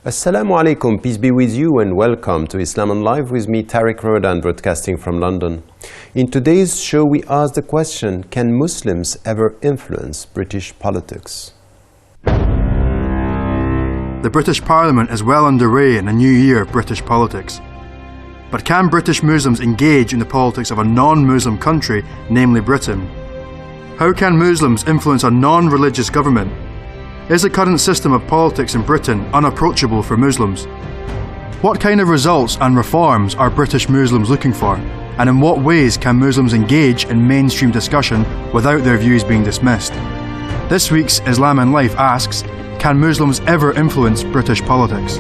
Assalamu alaikum, peace be with you and welcome to Islam on Live with me, Tariq Ramadan, broadcasting from London. In today's show we ask the question, can Muslims ever influence British politics? The British Parliament is well underway in a new year of British politics. But can British Muslims engage in the politics of a non-Muslim country, namely Britain? How can Muslims influence a non-religious government? Is the current system of politics in Britain unapproachable for Muslims? What kind of results and reforms are British Muslims looking for? And in what ways can Muslims engage in mainstream discussion without their views being dismissed? This week's Islam in Life asks, can Muslims ever influence British politics?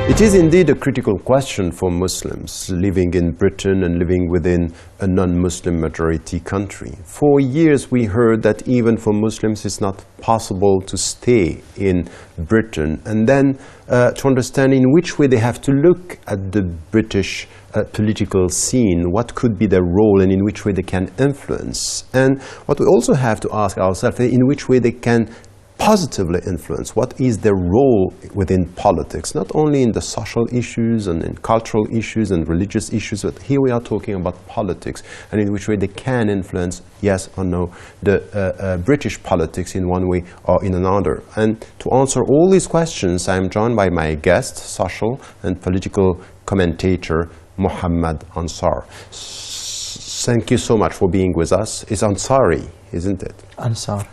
It is indeed a critical question for Muslims living in Britain and living within a non-Muslim majority country. For years we heard that even for Muslims it's not possible to stay in Britain, and then to understand in which way they have to look at the British political scene, what could be their role and in which way they can influence. And what we also have to ask ourselves is in which way they can positively influence. What is their role within politics, not only in the social issues and in cultural issues and religious issues, but here we are talking about politics and in which way they can influence, yes or no, the British politics in one way or in another. And to answer all these questions, I am joined by my guest, social and political commentator, Muhammad Ansar. Thank you so much for being with us. It's Ansari, isn't it? Ansar.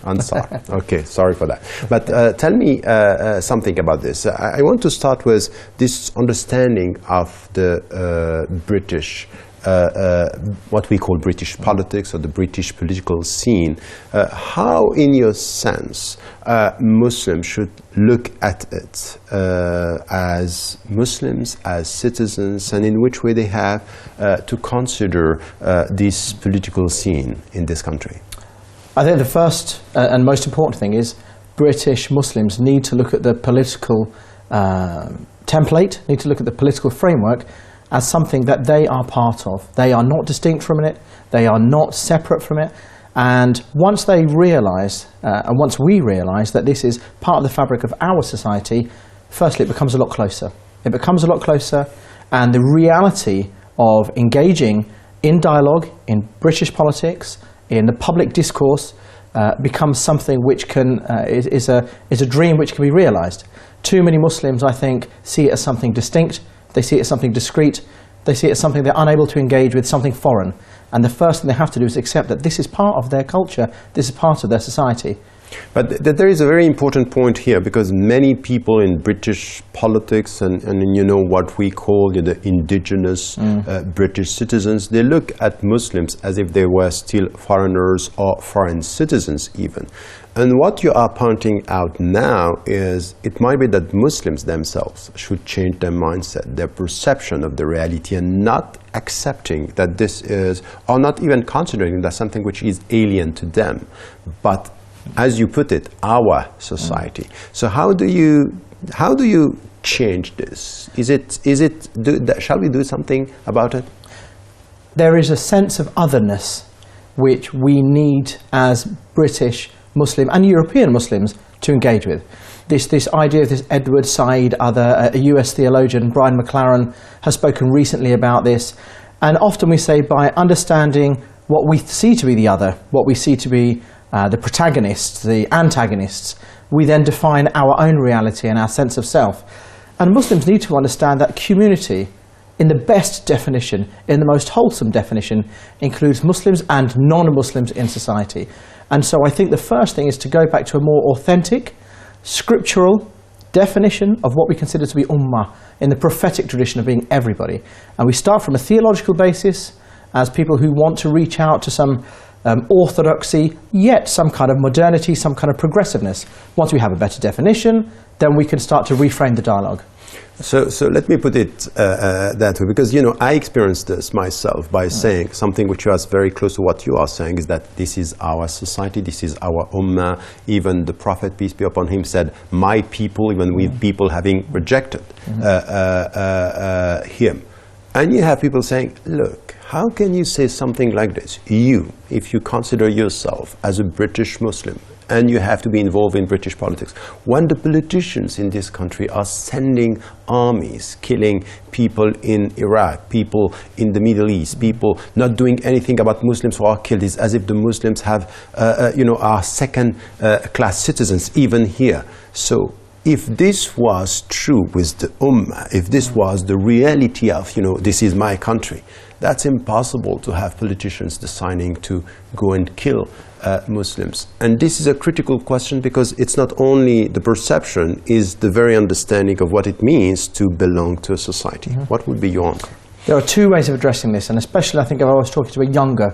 Ansar. Okay, sorry for that. But tell me something about this. I want to start with this understanding of the British, what we call British politics or the British political scene. How, in your sense, Muslims should look at it as Muslims, as citizens, and in which way they have to consider this political scene in this country? I think the first and most important thing is British Muslims need to look at the political template, need to look at the political framework as something that they are part of. They are not distinct from it, they are not separate from it, and once they realise, and once we realise that this is part of the fabric of our society, firstly it becomes a lot closer. It becomes a lot closer, and the reality of engaging in dialogue, in British politics, in the public discourse, becomes something which is a dream which can be realised. Too many Muslims, I think, see it as something distinct, they see it as something discrete, they see it as something they're unable to engage with, something foreign. And the first thing they have to do is accept that this is part of their culture, this is part of their society. But there is a very important point here, because many people in British politics and you know what we call the indigenous British citizens, they look at Muslims as if they were still foreigners or foreign citizens even. And what you are pointing out now is it might be that Muslims themselves should change their mindset, their perception of the reality, and not accepting that this is, or not even considering that something which is alien to them, but as you put it, our society. So how do you change this? Shall we do something about it? There is a sense of otherness which we need as British Muslim and European Muslims to engage with. This idea of this Edward Said other, a US theologian, Brian McLaren, has spoken recently about this. And often we say by understanding what we see to be the other, what we see to be the protagonists, the antagonists, we then define our own reality and our sense of self. And Muslims need to understand that community, in the best definition, in the most wholesome definition, includes Muslims and non-Muslims in society. And so I think the first thing is to go back to a more authentic, scriptural definition of what we consider to be ummah, in the prophetic tradition of being everybody. And we start from a theological basis as people who want to reach out to some orthodoxy, yet some kind of modernity, some kind of progressiveness. Once we have a better definition, then we can start to reframe the dialogue. So let me put it that way, because I experienced this myself by saying something which was very close to what you are saying, is that this is our society, this is our ummah. Even the Prophet, peace be upon him, said, "My people," even with people having rejected him. And you have people saying, look, how can you say something like this? You, if you consider yourself as a British Muslim, and you have to be involved in British politics, when the politicians in this country are sending armies, killing people in Iraq, people in the Middle East, people not doing anything about Muslims who are killed, it's as if the Muslims have, are second-class citizens, even here. So if this was true with the Ummah, if this was the reality of, this is my country, that's impossible to have politicians deciding to go and kill Muslims. And this is a critical question, because it's not only the perception, it's the very understanding of what it means to belong to a society. What would be your answer? There are two ways of addressing this, and especially I think if I was talking to a younger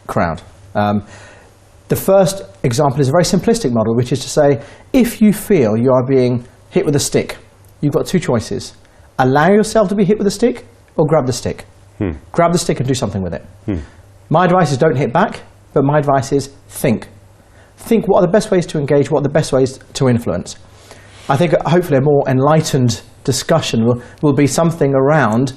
crowd. The first example is a very simplistic model, which is to say, if you feel you are being hit with a stick, you've got two choices. Allow yourself to be hit with a stick, or grab the stick. Grab the stick and do something with it. My advice is don't hit back, but my advice is think. Think what are the best ways to engage, what are the best ways to influence. I think hopefully a more enlightened discussion will be something around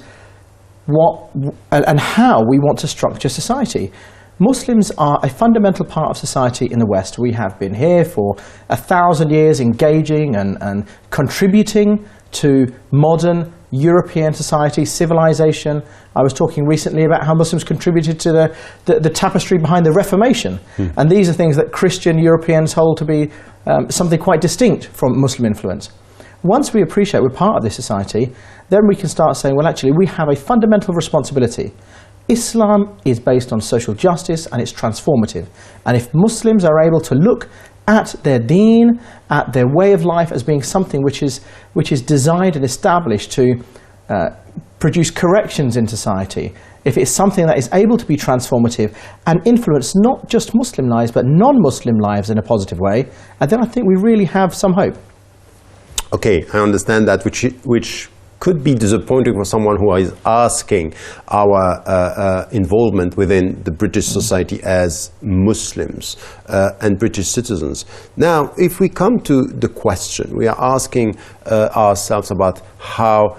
what and how we want to structure society. Muslims are a fundamental part of society in the West. We have been here for 1,000 years engaging and contributing to modern European society, civilization. I was talking recently about how Muslims contributed to the tapestry behind the Reformation. And these are things that Christian Europeans hold to be something quite distinct from Muslim influence. Once we appreciate we're part of this society, then we can start saying, well, actually, we have a fundamental responsibility. Islam is based on social justice and it's transformative. And if Muslims are able to look at their deen, at their way of life as being something which is designed and established to produce corrections in society, if it's something that is able to be transformative and influence not just Muslim lives but non-Muslim lives in a positive way, and then I think we really have some hope. Okay, I understand that, which could be disappointing for someone who is asking our involvement within the British society as Muslims and British citizens. Now, if we come to the question, we are asking ourselves about how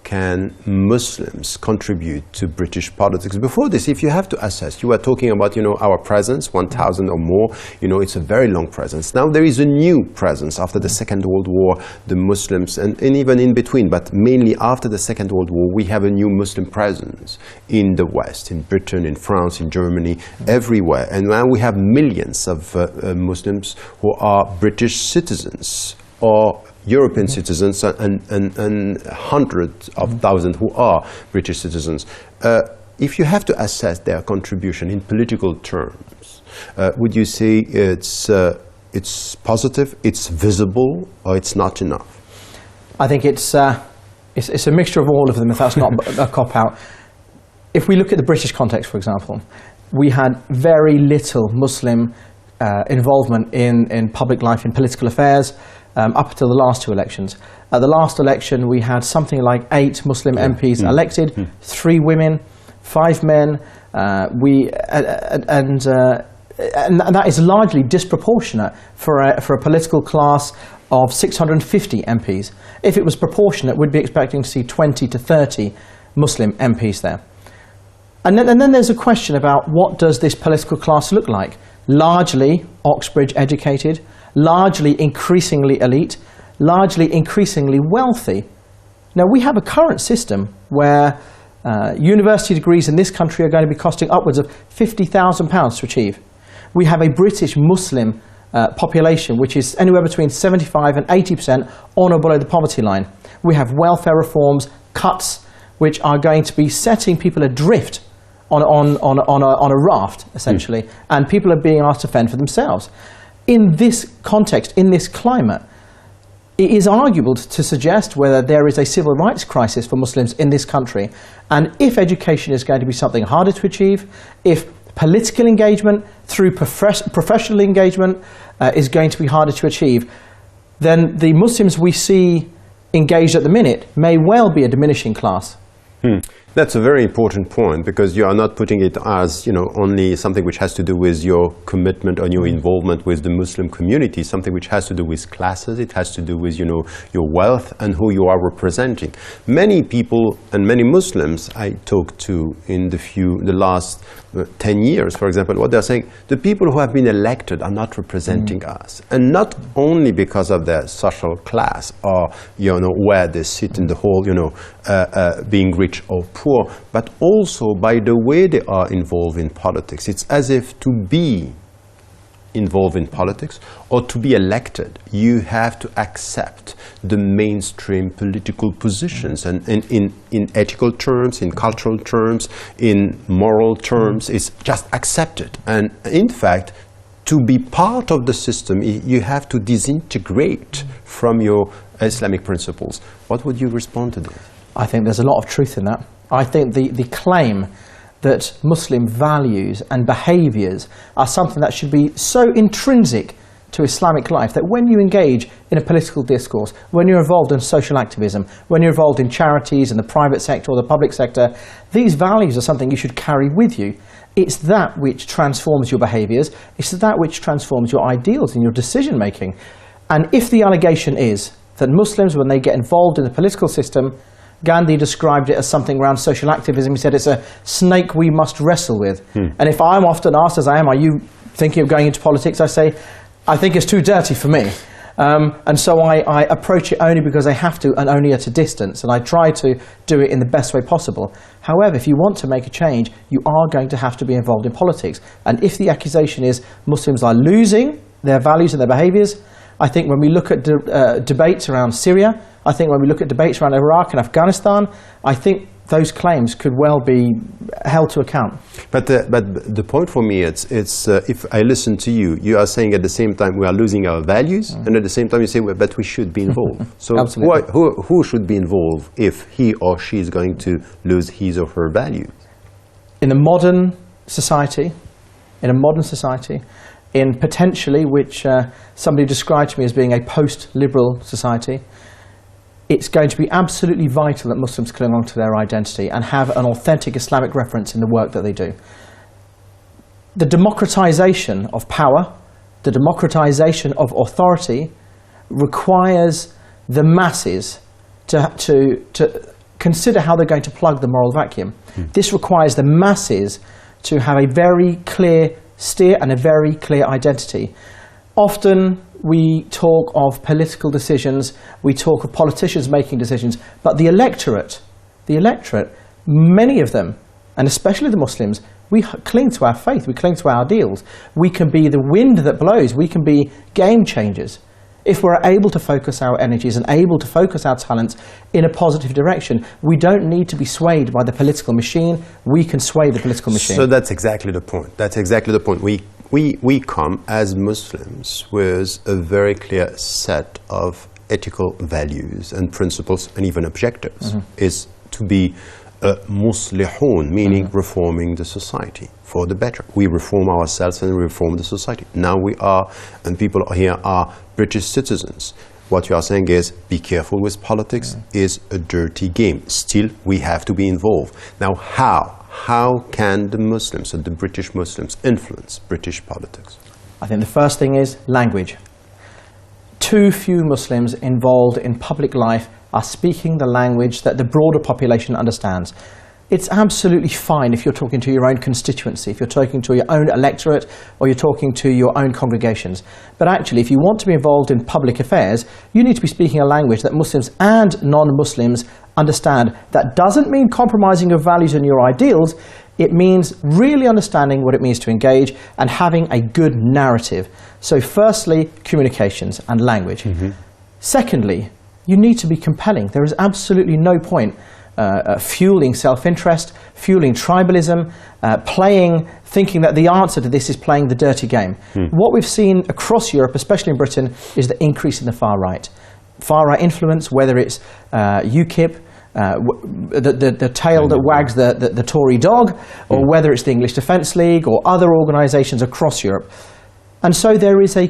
can Muslims contribute to British politics? Before this, if you have to assess, you were talking about, our presence, 1,000 or more, it's a very long presence. Now there is a new presence after the Second World War, the Muslims, and even in between, but mainly after the Second World War, we have a new Muslim presence in the West, in Britain, in France, in Germany, everywhere. And now we have millions of Muslims who are British citizens or European citizens, and hundreds of thousands who are British citizens. If you have to assess their contribution in political terms, would you say it's positive, it's visible, or it's not enough? I think it's a mixture of all of them, if that's not a cop-out. If we look at the British context, for example, we had very little Muslim involvement in public life, in political affairs, up until the last two elections. At the last election, we had something like 8 Muslim MPs elected, 3 women, 5 men. And that is largely disproportionate for a political class of 650 MPs. If it was proportionate, we'd be expecting to see 20 to 30 Muslim MPs there. And then there's a question about what does this political class look like? Largely Oxbridge educated, largely increasingly elite, largely increasingly wealthy. Now we have a current system where university degrees in this country are going to be costing upwards of £50,000 to achieve. We have a British Muslim population which is anywhere between 75 and 80% on or below the poverty line. We have welfare reforms, cuts which are going to be setting people adrift on a raft, essentially, and people are being asked to fend for themselves. In this context, in this climate, it is arguable to suggest whether there is a civil rights crisis for Muslims in this country, and if education is going to be something harder to achieve, if political engagement through professional engagement is going to be harder to achieve, then the Muslims we see engaged at the minute may well be a diminishing class. That's a very important point, because you are not putting it as, you know, only something which has to do with your commitment or your involvement with the Muslim community, something which has to do with classes, it has to do with, you know, your wealth and who you are representing. Many people and many Muslims I talked to in the last 10 years, for example, what they're saying, the people who have been elected are not representing us. And not only because of their social class or, you know, where they sit in the whole, you know, being rich or poor, but also by the way they are involved in politics. It's as if to be involved in politics or to be elected, you have to accept the mainstream political positions, and in ethical terms, in cultural terms, in moral terms, it's just accepted. And in fact, to be part of the system, you have to disintegrate from your Islamic principles. What would you respond to this? I think there's a lot of truth in that. I think the claim that Muslim values and behaviours are something that should be so intrinsic to Islamic life that when you engage in a political discourse, when you're involved in social activism, when you're involved in charities in the private sector or the public sector, these values are something you should carry with you. It's that which transforms your behaviours, it's that which transforms your ideals and your decision making. And if the allegation is that Muslims, when they get involved in the political system, Gandhi described it as something around social activism. He said it's a snake we must wrestle with. And if I'm often asked, as I am, are you thinking of going into politics? I say, I think it's too dirty for me. And so I approach it only because I have to and only at a distance. And I try to do it in the best way possible. However, if you want to make a change, you are going to have to be involved in politics. And if the accusation is Muslims are losing their values and their behaviours, I think when we look at debates around Syria, I think when we look at debates around Iraq and Afghanistan, I think those claims could well be held to account. But the point for me, it's if I listen to you, you are saying at the same time we are losing our values, and at the same time you say, well, but we should be involved. So who should be involved if he or she is going to lose his or her values? In a modern society, in potentially, which somebody described to me as being a post-liberal society, it's going to be absolutely vital that Muslims cling on to their identity and have an authentic Islamic reference in the work that they do. The democratization of power, the democratization of authority requires the masses to consider how they're going to plug the moral vacuum. This requires the masses to have a very clear steer and a very clear identity. Often we talk of political decisions, we talk of politicians making decisions, but the electorate, many of them, and especially the Muslims, we cling to our faith, we cling to our ideals. We can be the wind that blows, we can be game changers. If we're able to focus our energies and able to focus our talents in a positive direction, we don't need to be swayed by the political machine, we can sway the political machine. So that's exactly the point. That's exactly the point. We come as Muslims with a very clear set of ethical values and principles and even objectives. Is to be muslihun, meaning reforming the society for the better. We reform ourselves and reform the society. Now we are, and people here are British citizens. What you are saying is, be careful with politics, is a dirty game. Still, we have to be involved. Now, how can the Muslims, or the British Muslims, influence British politics? I think the first thing is language. Too few Muslims involved in public life are speaking the language that the broader population understands. It's absolutely fine if you're talking to your own constituency, if you're talking to your own electorate, or you're talking to your own congregations. But actually, if you want to be involved in public affairs, you need to be speaking a language that Muslims and non-Muslims understand. That doesn't mean compromising your values and your ideals. It means really understanding what it means to engage and having a good narrative. So firstly, communications and language. Secondly, you need to be compelling. There is absolutely no point fueling self-interest, fueling tribalism, thinking that the answer to this is playing the dirty game. What we've seen across Europe, especially in Britain, is the increase in the far right. Far right influence, whether it's UKIP, the tail that wags the Tory dog, or whether it's the English Defence League or other organisations across Europe. And so there is a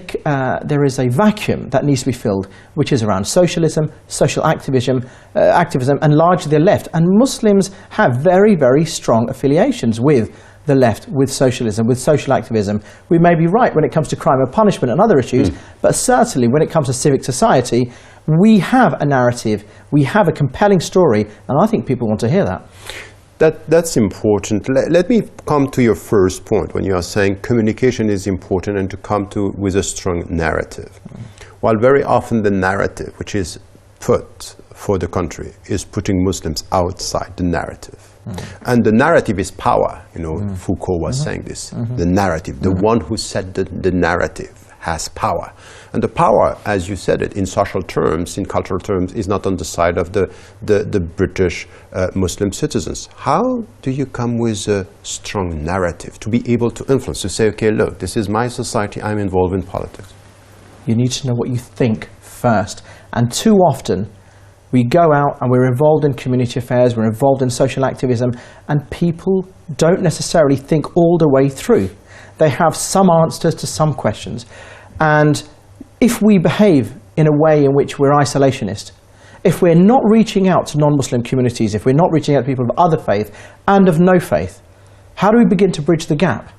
vacuum that needs to be filled, which is around socialism, social activism, and largely the left. And Muslims have very, very strong affiliations with the left, with socialism, with social activism. We may be right when it comes to crime and punishment and other issues, but certainly when it comes to civic society, we have a narrative, we have a compelling story, and I think people want to hear that. That's important. Let me come to your first point when you are saying communication is important and to come to with a strong narrative. While very often the narrative which is put for the country is putting Muslims outside the narrative. And the narrative is power. You know, Foucault was saying this. The narrative, the one who set the narrative has power. And the power, as you said it, in social terms, in cultural terms, is not on the side of the British Muslim citizens. How do you come with a strong narrative to be able to influence, to say, okay, look, this is my society, I'm involved in politics? You need to know what you think first. And too often, we go out and we're involved in community affairs, we're involved in social activism, and people don't necessarily think all the way through. They have some answers to some questions. And if we behave in a way in which we're isolationist, if we're not reaching out to non-Muslim communities, if we're not reaching out to people of other faith and of no faith, how do we begin to bridge the gap?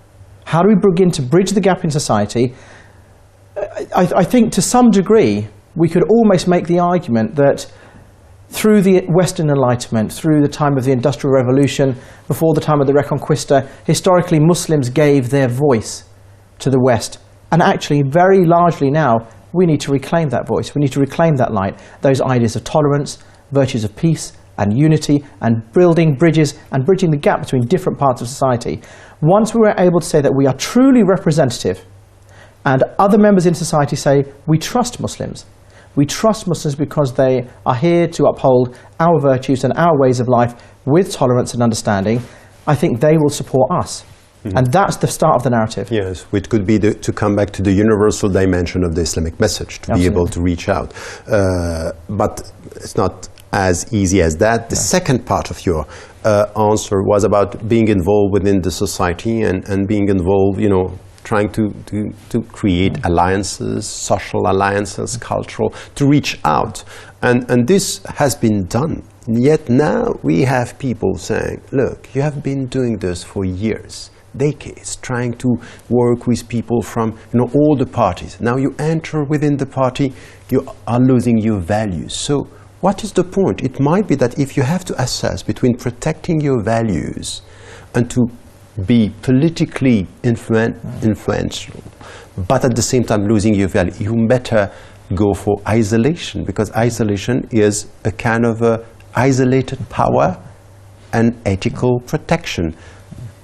How do we begin to bridge the gap in society? I think to some degree we could almost make the argument that through the Western Enlightenment, through the time of the Industrial Revolution, before the time of the Reconquista, historically Muslims gave their voice to the West. And actually, very largely now, we need to reclaim that voice. We need to reclaim that light, those ideas of tolerance, virtues of peace and unity, and building bridges and bridging the gap between different parts of society. Once we were able to say that we are truly representative, and other members in society say, we trust Muslims. We trust Muslims because they are here to uphold our virtues and our ways of life with tolerance and understanding. I think they will support us. And that's the start of the narrative. Yes, which could be to come back to the universal dimension of the Islamic message, to be able to reach out. But it's not as easy as that. The second part of your answer was about being involved within the society and being involved, you know, trying to create alliances, social alliances, cultural, to reach out. And this has been done. Yet now we have people saying, look, you have been doing this for years, decades, trying to work with people from, you know, all the parties. Now you enter within the party, you are losing your values. So what is the point? It might be that if you have to assess between protecting your values and to be politically influential, but at the same time losing your value, you better go for isolation, because isolation is a kind of a isolated power and ethical protection.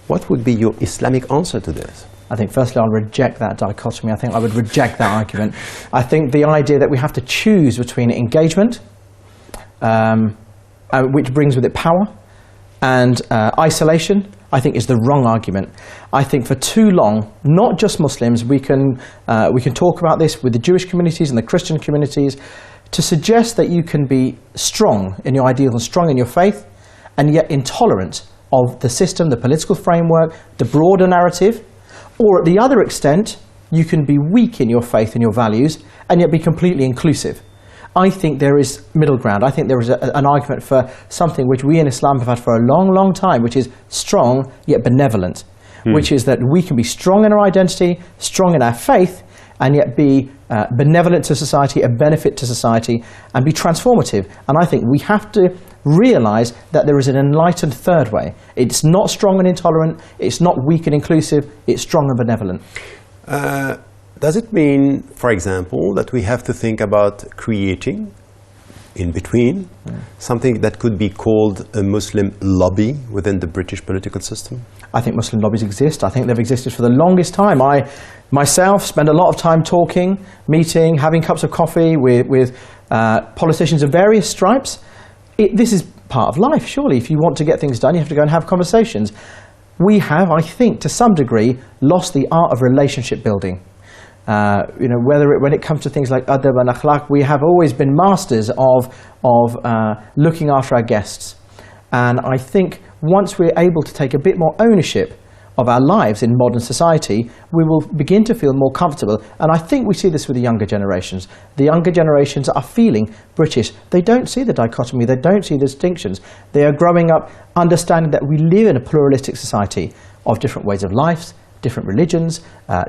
What would be your Islamic answer to this? I think firstly I'll reject that dichotomy. I think I would reject that argument. I think the idea that we have to choose between engagement, which brings with it power, and isolation, I think is the wrong argument. I think for too long, not just Muslims, we can talk about this with the Jewish communities and the Christian communities, to suggest that you can be strong in your ideals and strong in your faith, and yet intolerant of the system, the political framework, the broader narrative, or at the other extent, you can be weak in your faith and your values, and yet be completely inclusive. I think there is middle ground. I think there is an argument for something which we in Islam have had for a long, long time, which is strong yet benevolent, which is that we can be strong in our identity, strong in our faith, and yet be benevolent to society, a benefit to society, and be transformative. And I think we have to realize that there is an enlightened third way. It's not strong and intolerant, it's not weak and inclusive, it's strong and benevolent. Does it mean, for example, that we have to think about creating, in between, something that could be called a Muslim lobby within the British political system? I think Muslim lobbies exist. I think they've existed for the longest time. I myself spend a lot of time talking, meeting, having cups of coffee with politicians of various stripes. This is part of life, surely. If you want to get things done, you have to go and have conversations. We have, I think, to some degree, lost the art of relationship building. When it comes to things like adab and akhlaq, we have always been masters of looking after our guests. And I think once we're able to take a bit more ownership of our lives in modern society, we will begin to feel more comfortable. And I think we see this with the younger generations. The younger generations are feeling British. They don't see the dichotomy, they don't see the distinctions. They are growing up understanding that we live in a pluralistic society of different ways of life, different religions,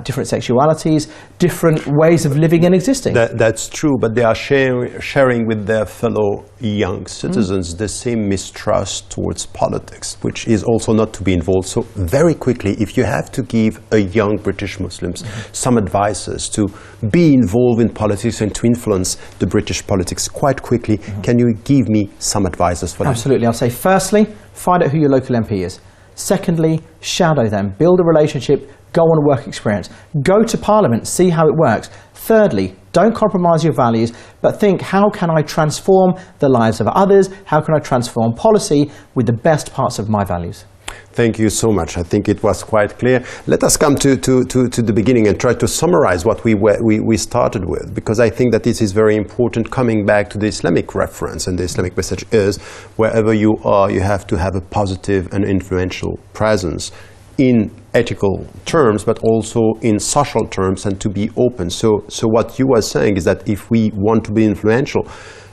different sexualities, different ways of living and existing. That's true, but they are sharing with their fellow young citizens the same mistrust towards politics, which is also not to be involved. So very quickly, if you have to give a young British Muslims some advices to be involved in politics and to influence the British politics quite quickly, can you give me some advices for them? Absolutely. I'll say, firstly, find out who your local MP is. Secondly, shadow them, build a relationship, go on a work experience, go to Parliament, see how it works. Thirdly, don't compromise your values, but think, how can I transform the lives of others? How can I transform policy with the best parts of my values? Thank you so much. I think it was quite clear. Let us come to the beginning and try to summarize what we started with, because I think that this is very important, coming back to the Islamic reference. And the Islamic message is, wherever you are, you have to have a positive and influential presence in ethical terms, but also in social terms, and to be open. So what you are saying is that if we want to be influential,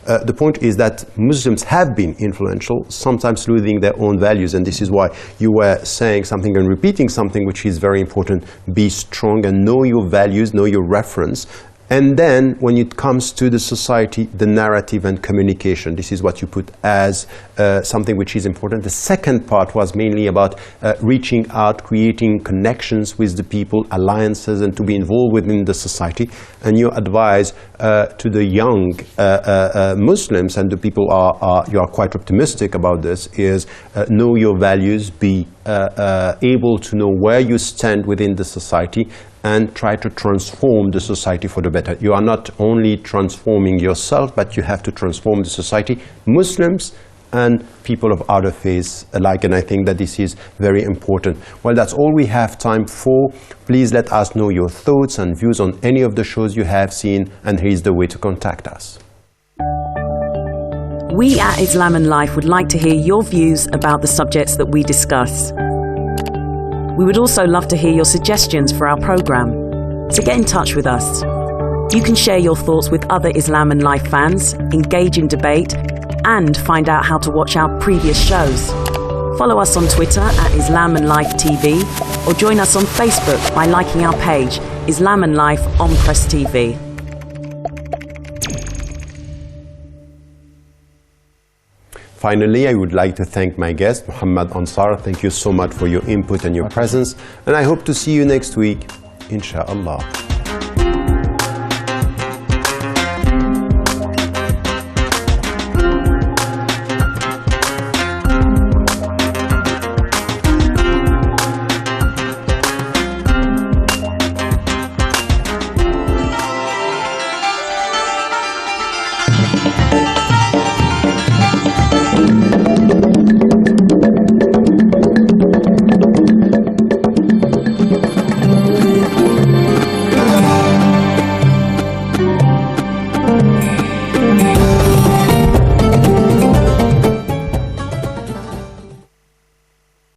the point is that Muslims have been influential, sometimes losing their own values, and this is why you were saying something and repeating something which is very important. Be strong and know your values, know your reference. And then when it comes to the society, the narrative and communication, this is what you put as something which is important. The second part was mainly about reaching out, creating connections with the people, alliances, and to be involved within the society. And your advice to the young Muslims, and the people you are quite optimistic about this, is know your values, be able to know where you stand within the society, and try to transform the society for the better. You are not only transforming yourself, but you have to transform the society, Muslims and people of other faiths alike, and I think that this is very important. Well, that's all we have time for. Please let us know your thoughts and views on any of the shows you have seen, and here's the way to contact us. We at Islam and Life would like to hear your views about the subjects that we discuss. We would also love to hear your suggestions for our programme. To get in touch with us, you can share your thoughts with other Islam and Life fans, engage in debate, and find out how to watch our previous shows. Follow us on Twitter at Islam and Life TV, or join us on Facebook by liking our page, Islam and Life on Press TV. Finally, I would like to thank my guest, Muhammad Ansar. Thank you so much for your input and your presence, and I hope to see you next week, inshallah.